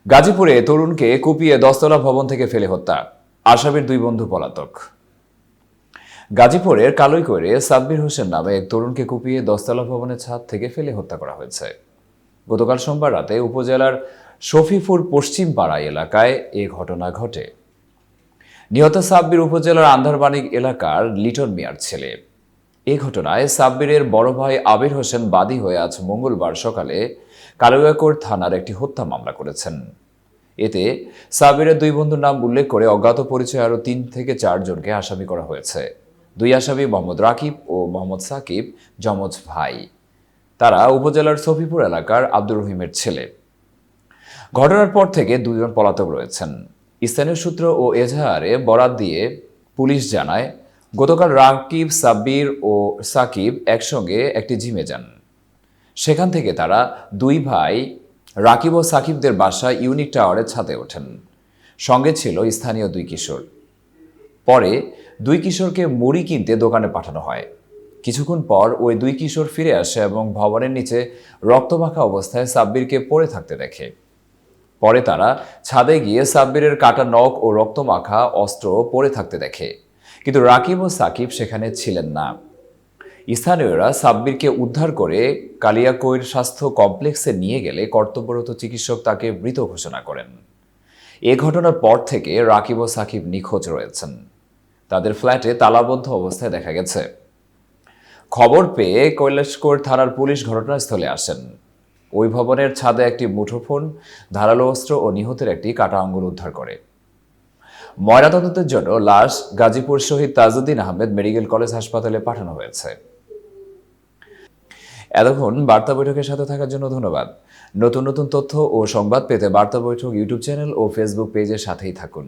গাজীপুরে তরুণকে কুপিয়ে 10 তলা ভবন থেকে ফেলে হত্যা, আসামির 2 বন্ধু পলাতক। গাজীপুরের কালুইকৈরে সাব্বির হোসেন নামে এক তরুণকে কুপিয়ে 10 তলা ভবনের ছাদ থেকে ফেলে হত্যা করা হয়েছে। গতকাল সোমবার রাতে উপজেলার শফিপুর পশ্চিম পাড়া এলাকায় এ ঘটনা ঘটে। নিহত সাব্বির উপজেলার আন্ধারবাণিক এলাকার লিটন মিয়ার ছেলে। এ ঘটনায় সাব্বিরের বড় ভাই আবির হোসেন বাদী হয়ে আজ মঙ্গলবার সকালে কালুয়াকৈর থানার একটি হত্যা মামলা করেছেন। এতে সাব্বিরের 2 বন্ধুর নাম উল্লেখ করে অজ্ঞাত পরিচয় আরও 3 থেকে 4 জনকে আসামি করা হয়েছে। 2 আসামি মোহাম্মদ রাকিব ও মোহাম্মদ সাকিব যমজ ভাই। তারা উপজেলার সফিপুর এলাকার আব্দুর রহিমের ছেলে। ঘটনার পর থেকে 2 জন পলাতক রয়েছেন। স্থানীয় সূত্র ও এজাহারে বরাত দিয়ে পুলিশ জানায়, গতকাল রাকিব, সাব্বির ও সাকিব একসঙ্গে একটি জিমে যান। সেখান থেকে তারা 2 ভাই রাকিব ও সাকিবদের বাসায় ইউনিক টাওয়ারের ছাদে ওঠেন। সঙ্গে ছিল স্থানীয় 2 কিশোর। পরে 2 কিশোরকে মুড়ি কিনতে দোকানে পাঠানো হয়। কিছুক্ষণ পর ওই 2 কিশোর ফিরে আসে এবং ভবনের নিচে রক্তমাখা অবস্থায় সাব্বিরকে পড়ে থাকতে দেখে। পরে তারা ছাদে গিয়ে সাব্বিরের কাটা নখ ও রক্তমাখা অস্ত্র পড়ে থাকতে দেখে, কিন্তু রাকিব ও সাকিব সেখানে ছিলেন না। স্থানীয়রা সাব্বিরকে উদ্ধার করে কালিয়াকৈর স্বাস্থ্য কমপ্লেক্সে নিয়ে গেলে কর্তব্যরত চিকিৎসক তাকে মৃত ঘোষণা করেন। এ ঘটনার পর থেকে রাকিব ও সাকিব নিখোঁজ রয়েছেন। তাদের ফ্ল্যাটে তালাবদ্ধ অবস্থায় দেখা গেছে। খবর পেয়ে কৈলাসকৈর থানার পুলিশ ঘটনাস্থলে আসেন। ওই ভবনের ছাদে একটি মুঠোফোন, ধারালো অস্ত্র ও নিহতের একটি কাটা আঙ্গুল উদ্ধার করে। ময়নাতদন্তের জন্য লাশ গাজীপুর শহীদ তাজউদ্দিন আহমেদ মেডিকেল কলেজ হাসপাতালে পাঠানো হয়েছে। এতক্ষণ বার্তা বৈঠকের সাথে থাকার জন্য ধন্যবাদ। নতুন নতুন তথ্য ও সংবাদ পেতে বার্তা বৈঠক ইউটিউব চ্যানেল ও ফেসবুক পেজের সাথেই থাকুন।